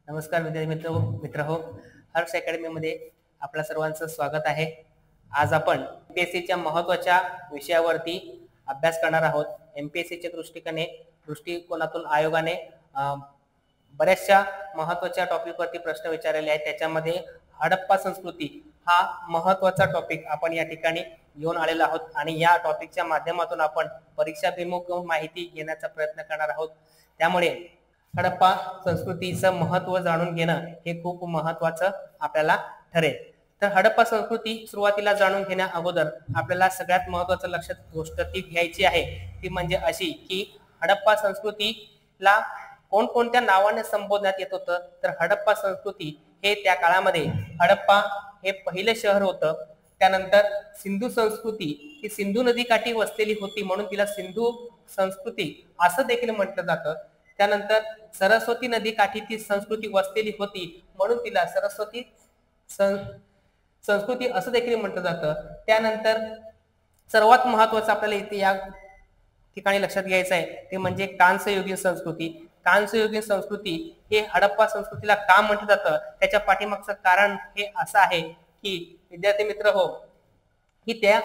नमस्कार विद्यार्थी मित्र हो. हर्ष अकॅडमीमध्ये आपल्या सर्वांचं स्वागत आहे. आज आपण एमपीएससीच्या महत्त्वाच्या विषयावरती अभ्यास करणार आहोत. एमपीएससीच्या दृष्टिकोनातून आयोगाने बऱ्याचशा महत्त्वाच्या टॉपिकवरती प्रश्न विचारलेले आहेत. त्याच्यामध्ये हडप्पा संस्कृती हा महत्त्वाचा टॉपिक आपण या ठिकाणी घेऊन आलेलो आहोत आणि या टॉपिकच्या माध्यमातून आपण परीक्षाभिमुख माहिती घेण्याचा प्रयत्न करणार आहोत. त्यामुळे हडप्पा संस्कृतीचं महत्त्व जाणून घेणं हे खूप महत्त्वाचं आपल्याला ठरेल. तर हडप्पा संस्कृती सुरुवातीला जाणून घेण्या अगोदर आपल्याला सगळ्यात महत्त्वाचं लक्षात गोष्ट ती घ्यायची आहे, ती म्हणजे अशी की हडप्पा संस्कृतीला कोणकोणत्या नावाने संबोधण्यात येत होतं. तर हडप्पा संस्कृती हे त्या काळामध्ये हडप्पा हे पहिलं शहर होतं. त्यानंतर सिंधू संस्कृती ही सिंधू नदीकाठी वसलेली होती म्हणून तिला सिंधू संस्कृती असं देखील म्हटलं जातं. त्यानंतर सरस्वती नदीकाठी ती संस्कृती वसलेली होती म्हणून तिला सरस्वती संस्कृती असं देखील म्हटलं जातं. त्यानंतर सर्वात महत्वाचं आपल्याला इथे या ठिकाणी लक्षात घ्यायचं आहे ते म्हणजे कांस्ययुगीन संस्कृती. कांस्ययुगीन संस्कृती हे हडप्पा संस्कृतीला का म्हटलं जातं त्याच्या पाठीमागचं कारण हे असं आहे की विद्यार्थी मित्र हो, की त्या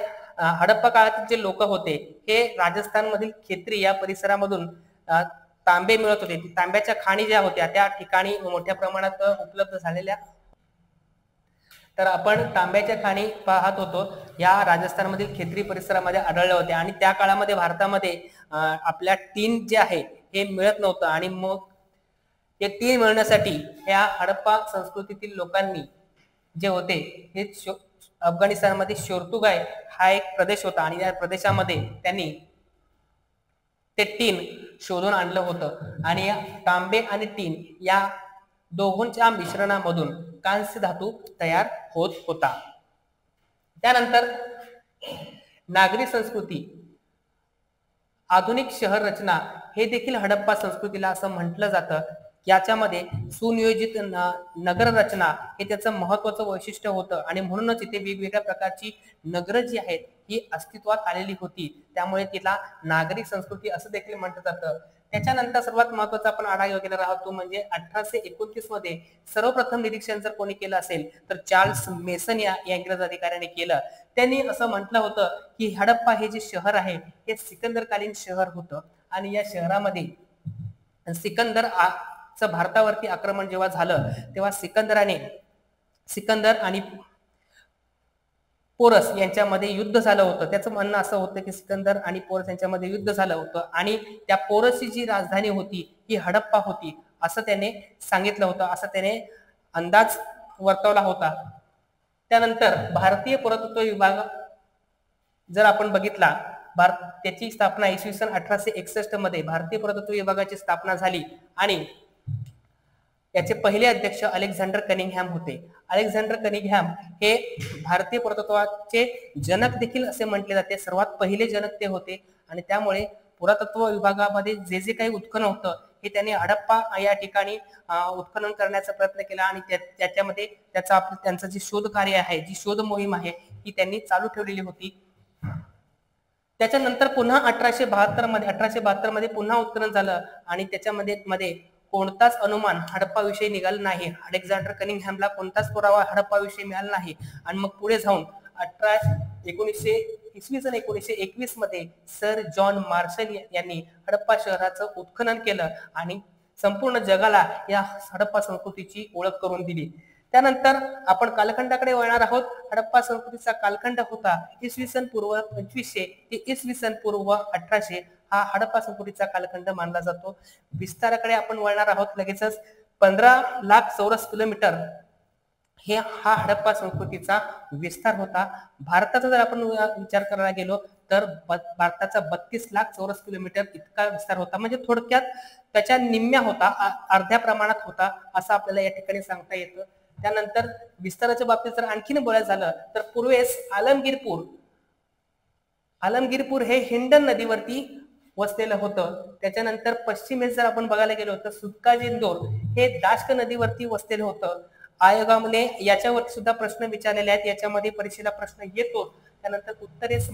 हडप्पा काळातील जे लोक होते हे राजस्थान मधील खेत्री या परिसरामधून तांबे मिळत होते. तांब्याच्या खाणी ज्या होत्या त्या ठिकाणी मोठ्या प्रमाणात उपलब्ध झालेल्या. तर आपण तांब्याच्या खाणी पाहत होतो या राजस्थानमधील खेत्री परिसरामध्ये आढळल्या होत्या आणि त्या काळामध्ये भारतामध्ये आपल्या टीन जे आहे हे मिळत नव्हतं आणि मग ते टीन मिळण्यासाठी या हडप्पा संस्कृतीतील लोकांनी जे होते हे अफगाणिस्तानमध्ये शोर्तुगाय हा एक प्रदेश होता आणि या प्रदेशामध्ये त्यांनी ते टीन शोधून आणलं होतं आणि या तांबे आणि टीन या दोघांच्या मिश्रणामधून कांस्य धातू तयार होत होता. त्यानंतर नागरी संस्कृती, आधुनिक शहर रचना हे देखील हडप्पा संस्कृतीला असं म्हटलं जातं. याच्यामध्ये सुनियोजित नगर रचना हे त्याचं महत्वाचं वैशिष्ट्य होतं आणि म्हणूनच इथे वेगवेगळ्या प्रकारची नगरं जी आहेत ही अस्तित्वात आलेली होती. त्यामुळे तिला नागरिक संस्कृती असं देखील म्हटलं जातं. त्याच्यानंतर सर्वात महत्वाचा आपण आढावा घेणार आहोत तो म्हणजे 1829 मध्ये सर्वप्रथम निरीक्षण जर कोणी केलं असेल तर चार्ल्स मेसन या इंग्रज अधिकाऱ्याने केलं. त्यांनी असं म्हटलं होतं की हडप्पा हे जे शहर आहे हे सिकंदरकालीन शहर होतं आणि या शहरामध्ये भारतावरती आक्रमण जेव्हा झालं तेव्हा सिकंदर आणि पोरस यांच्यामध्ये युद्ध झालं होतं. त्याचं म्हणणं असं होतं की सिकंदर आणि पोरस यांच्यामध्ये युद्ध झालं होतं आणि त्या पोरसची जी राजधानी होती ही हडप्पा होती असं त्याने सांगितलं होतं, असं त्याने अंदाज वर्तवला होता. त्यानंतर भारतीय पुरातत्व विभाग जर आपण बघितला, त्याची स्थापना इसवी सन 1861 मध्ये भारतीय पुरातत्व विभागाची स्थापना झाली आणि याचे पहिले अध्यक्ष अलेक्झांडर कनिंगहॅम होते. अलेक्झांडर कनिंगहॅम हे भारतीय पुरातत्वाचे जनक देखील असे म्हटले जाते. सर्वात पहिले जनक ते होते आणि त्यामुळे पुरातत्व विभागामध्ये जे जे काही उत्खनन होतं हे त्यांनी हडप्पा या ठिकाणी उत्खनन करण्याचा प्रयत्न केला आणि त्याच्यामध्ये त्यांचं जे शोध कार्य आहे, जी शोध मोहीम आहे ही त्यांनी चालू ठेवलेली होती. त्याच्यानंतर पुन्हा 1872 मध्ये पुन्हा उत्खनन झालं आणि त्याच्यामध्ये कोणताच अनुमान हडप्पा विषयी निघाला नाही. अलेक्झांडर कनिंगहॅमला कोणताच पुरावा हडप्पा विषयी मिळाला नाही आणि मग पुढे जाऊन इसवी सन 1921 मध्ये सर जॉन मार्शल यांनी हडप्पा शहराचं उत्खनन केलं आणि संपूर्ण जगाला या हडप्पा संस्कृतीची ओळख करून दिली. त्यानंतर आपण कालखंडाकडे वळणार आहोत. हडप्पा संस्कृतीचा कालखंड होता इसवी सन पूर्व 2500 ते इसवी सन पूर्व 1800 हा हडप्पा संस्कृतीचा कालखंड मानला जातो. विस्ताराकडे आपण वळणार आहोत लगेचच. 15 लाख चौरस किलोमीटर हा हडप्पा संस्कृतीचा विस्तार होता. भारताचा जर आपण विचार करायला गेलो तर भारताचा 32 लाख चौरस किलोमीटर इतका विस्तार होता. म्हणजे थोडक्यात त्याच्या निम्म्या होता, अर्ध्या प्रमाणात होता असं आपल्याला या ठिकाणी सांगता येतं. त्यानंतर विस्ताराच्या बाबतीत जर आणखीन बोलायचं झालं तर पूर्वेस आलमगीरपूर हे हिंडन नदीवरती वसलेलं होतं. त्याच्यानंतर पश्चिमेस जर आपण बघायला गेलो तर सुतकाजिंदोर हे दाश्क नदीवरती वसलेलं होतं. आयोगाने याच्यावरती सुद्धा प्रश्न विचारलेले आहेत, याच्यामध्ये परीक्षेला प्रश्न येतो. त्यानंतर उत्तरेस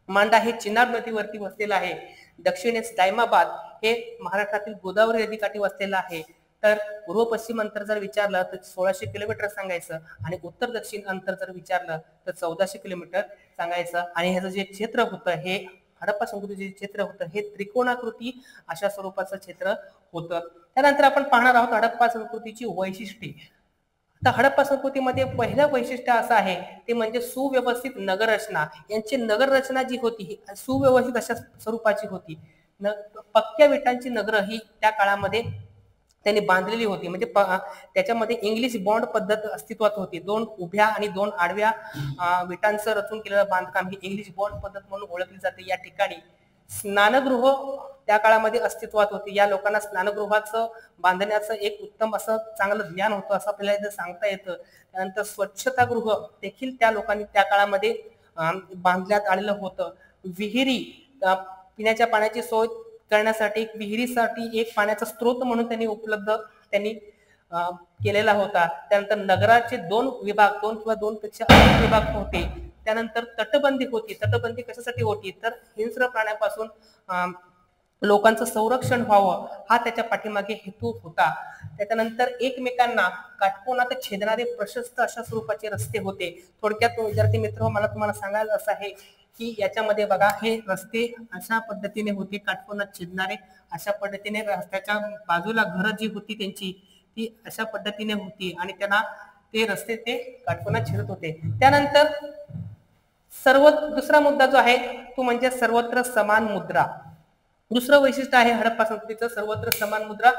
मांडा हे चिनाब नदीवरती वसलेलं आहे. दक्षिणेस दायमाबाद हे महाराष्ट्रातील गोदावरी नदीकाठी वसलेलं आहे. तर पूर्व पश्चिम अंतर जर विचारलं तर 1600 किलोमीटर सांगायचं आणि उत्तर दक्षिण अंतर जर विचारलं तर 1400 किलोमीटर सांगायचं. आणि ह्याचं जे क्षेत्र होतं हे हडप्पा संस्कृतीचे क्षेत्र होतं हे त्रिकोणाकृती अशा स्वरूपाचं क्षेत्र होतं. त्यानंतर आपण पाहणार आहोत हडप्पा संस्कृतीची वैशिष्ट्ये. आता हडप्पा संस्कृतीमध्ये पहिलं वैशिष्ट्य असं आहे ते म्हणजे सुव्यवस्थित नगररचना. यांची नगररचना जी होती ही सुव्यवस्थित अशा स्वरूपाची होती. पक्क्या विटांची नगरं ही त्या काळामध्ये त्यांनी बांधलेली होती. म्हणजे त्याच्यामध्ये इंग्लिश बॉन्ड पद्धत अस्तित्वात होती. 2 उभ्या आणि 2 आडव्या विटांचं रचून केलेलं बांधकाम ही इंग्लिश बॉन्ड पद्धत म्हणून ओळखली जाते. या ठिकाणी स्नानगृह त्या काळामध्ये अस्तित्वात होती. या लोकांना स्नानगृहाचं बांधण्याचं एक उत्तम असं चांगलं ज्ञान होतं असं आपल्याला इथे सांगता येतं. त्यानंतर स्वच्छतागृह देखील त्या लोकांनी त्या काळामध्ये बांधण्यात आलेलं होतं. विहिरी, पिण्याच्या पाण्याची सोय करण्यासाठी विहिरीसाठी एक पाण्याचा स्रोत म्हणून त्यांनी केलेला होता. त्यानंतर नगराचे 2 विभाग, 2 किंवा 2 पेक्षा अधिक विभाग होते. त्यानंतर तटबंदी होती. तटबंदी कशासाठी होती तर हिंस्र प्राण्यापासून लोकांचं संरक्षण व्हावं हा त्याच्या पाठीमागे हेतू होता. त्याच्यानंतर एकमेकांना काटकोनात छेदणारे प्रशस्त अशा स्वरूपाचे रस्ते होते. थोडक्यात विद्यार्थी मित्र मला तुम्हाला सांगायचं असं आहे की याच्यामध्ये बघा हे रस्ते अशा पद्धतीने होते, काटकोनात छेदणारे अशा पद्धतीने. रस्त्याच्या बाजूला घरं जी होती त्यांची ती अशा पद्धतीने होती आणि त्यांना ते रस्ते ते काटकोनात छेदत होते. त्यानंतर दुसरा मुद्दा जो आहे तो म्हणजे सर्वत्र समान मुद्रा. दुसरं वैशिष्ट्य आहे हडप्पा संस्कृतीचं सर्वत्र समान मुद्रा.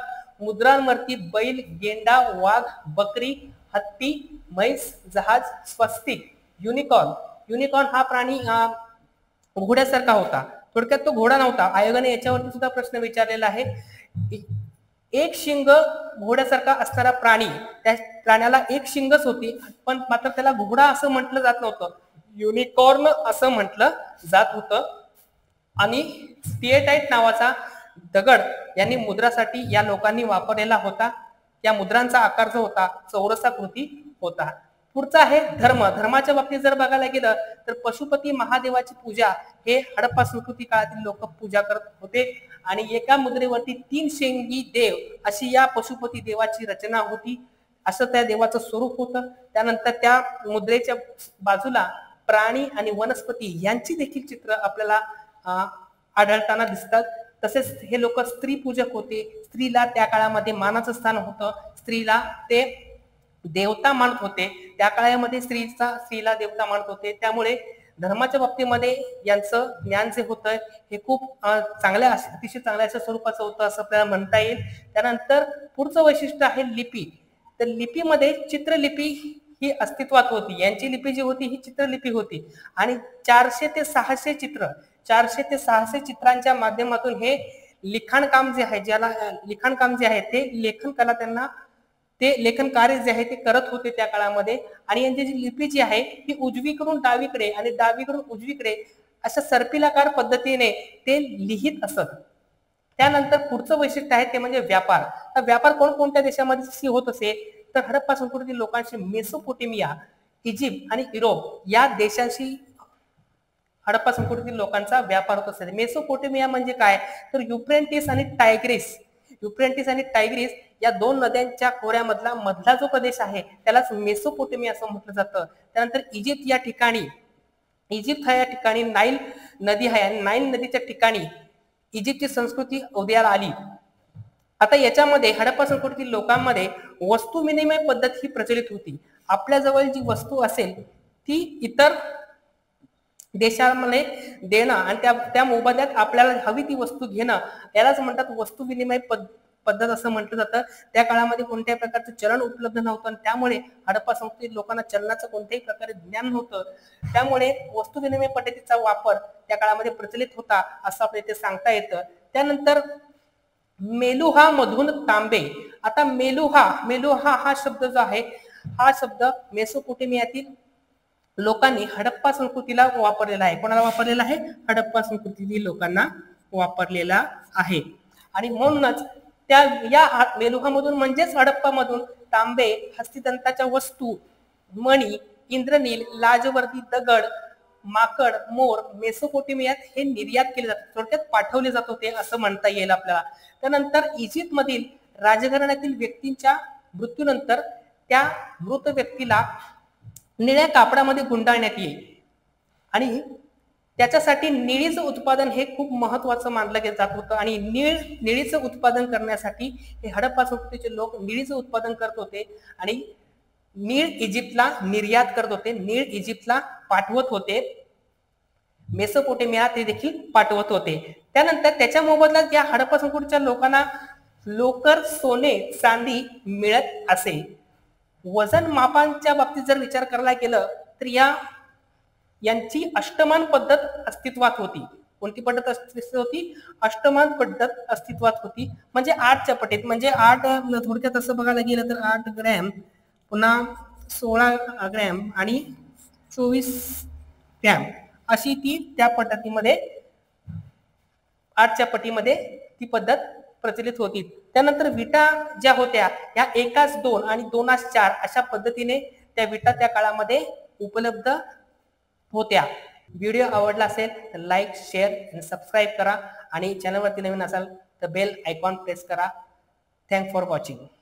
मुद्रांवरती बैल, गेंडा, वाघ, बकरी, हत्ती, म्हैस, जहाज, स्वस्तिक, युनिकॉर्न हा प्राणी घोड्यासारखा होता. थोडक्यात तो घोडा नव्हता. आयोगाने याच्यावरती सुद्धा प्रश्न विचारलेला आहे. एक शिंग घोड्यासारखा असणारा प्राणी, त्या प्राण्याला एक शिंगच होती पण मात्र त्याला घोडा असं म्हटलं जात नव्हतं, युनिकॉर्न असं म्हटलं जात होतं. आणि स्टिएटाईट नावाचा दगड यांनी मुद्रासाठी या लोकांनी वापरलेला होता. या मुद्रांचा आकार जो होता चौरसाकृती होता. पुढचा आहे धर्म. धर्माच्या बाबतीत जर बघायला गेलं तर पशुपती महादेवाची पूजा हे हडप्पा संस्कृती काळातील लोक पूजा करत होते. आणि एका मुद्रेवरती 3 शेंगी देव अशी या पशुपती देवाची रचना होती. असं त्या देवाचं स्वरूप होतं. त्यानंतर त्या मुद्रेच्या बाजूला प्राणी आणि वनस्पती यांची देखील चित्र आपल्याला आढळताना दिसतात. तसेच हे लोक स्त्री पूजक होते. स्त्रीला त्या काळामध्ये मानाचं स्थान होतं. स्त्रीला ते देवता मानत होते. त्या काळामध्ये स्त्रीला देवता मानत होते. त्यामुळे धर्माच्या बाबतीमध्ये यांचं ज्ञान जे होतं हे खूप अतिशय चांगल्या अशा स्वरूपाचं होतं असं आपल्याला म्हणता येईल. त्यानंतर पुढचं वैशिष्ट्य आहे लिपी. तर लिपीमध्ये चित्रलिपी ही अस्तित्वात होती. यांची लिपी जी होती ही चित्रलिपी होती. आणि 400 ते 600 चित्रांच्या माध्यमातून हे लिखाणकाम जे आहे ते लेखन कला त्यांना ते लेखन कार्य जे आहे ते करत होते त्या काळामध्ये. आणि यांची जी लिपी जी आहे ही उजवीकडून डावीकडे आणि डावीकडून उजवीकडे अशा सर्पिलाकार पद्धतीने ते लिहित असत. त्यानंतर पुढचं वैशिष्ट्य आहे ते म्हणजे व्यापार. तर व्यापार कोणकोणत्या देशामध्ये होत असे तर हडप्पा संस्कृतीतील लोकांशी मेसोपोटेमिया, इजिप्त आणि युरोप या देशांशी हडप्पा संस्कृतीतील लोकांचा व्यापार होत असे. मेसोपोटेमिया म्हणजे काय तर युफ्रेटिस आणि टायग्रिस या 2 नद्यांच्या खोऱ्यामधला जो प्रदेश आहे त्यालाच मेसोपोटेमिया असं म्हटलं जातं. त्यानंतर इजिप्त या ठिकाणी नाईल नदी आहे आणि नाईल नदीच्या ठिकाणी इजिप्तची संस्कृती उदयाला आली. आता याच्यामध्ये हडप्पा संस्कृतीतील लोकांमध्ये वस्तू विनिमय पद्धत ही प्रचलित होती. आपल्या जवळ जी वस्तू असेल ती इतर देशामध्ये देणं आणि त्या मोबदल्यात आपल्याला हवी ती वस्तू घेणं यालाच म्हणतात वस्तू विनिमय पद्धत असं म्हटलं जातं. त्या काळामध्ये कोणत्याही प्रकारचं चलन उपलब्ध नव्हतं आणि त्यामुळे हडप्पा संस्कृतीत लोकांना चलनाचं कोणत्याही प्रकारे ज्ञान नव्हतं. त्यामुळे वस्तू विनिमय पद्धतीचा वापर त्या काळामध्ये प्रचलित होता असं आपल्याला इथे सांगता येतं. त्यानंतर मेलुहा मधून तांबे. आता मेलुहा हा शब्द जो आहे हा शब्द मेसोपोटेमियातील लोकांनी हडप्पा संस्कृतीला वापरलेला आहे. कोणाला वापरलेला आहे हडप्पा संस्कृतीतील लोकांना वापरलेला आहे. आणि म्हणूनच या मेलुहामधून म्हणजेच हडप्पामधून तांबे, हस्तिदंताच्या वस्तू, मणी, इंद्रनील, लाजवर्दी दगड, माकड, मोर मेसोपोटेमियात हे निर्यात केले जातात. थोडक्यात पाठवले जात होते असं म्हणता येईल आपल्याला. त्यानंतर इजिप्त मधील राजघराण्यातील व्यक्तींच्या मृत्यूनंतर त्या मृत व्यक्तीला निळ्या कापडामध्ये गुंडाळण्यात येईल आणि त्याच्यासाठी निळीचं उत्पादन हे खूप महत्वाचं मानलं जात होतं आणि निळीचं उत्पादन करण्यासाठी हे हडप्पा संस्कृतीचे लोक निळीचं उत्पादन करत होते आणि नीळ इजिप्तला निर्यात करत होते, नीळ इजिप्तला पाठवत होते, मेसोपोटेमिया ते देखील पाठवत होते. त्यानंतर त्याच्या मोबदल्यात या हडप्पा संस्कृतीच्या लोकांना लोकर, सोने, चांदी मिळत असे. वजन मापांच्या बाबतीत जर विचार करायला गेलं तर यांची अष्टमान पद्धत अस्तित्वात होती. कोणती पद्धत अस्तित्वात होती? अष्टमान पद्धत अस्तित्वात होती. म्हणजे 8च्या पटीत, म्हणजे 8 थोडक्यात असं बघायला गेलं तर 8 ग्रॅम, पुन्हा 16 ग्रॅम आणि 24 ग्रॅम अशी ती त्या पद्धतीमध्ये 8च्या पटीमध्ये ती पद्धत प्रचलित होती. त्यानंतर विटा ज्या होत्या ह्या 1:2 आणि 2:4 अशा पद्धतीने त्या विटा त्या काळामध्ये उपलब्ध होत्या. व्हिडिओ आवडला असेल तर लाईक, शेअर आणि सबस्क्राईब करा आणि चॅनलवरती नवीन असाल तर बेल आयकॉन प्रेस करा. Thanks for watching.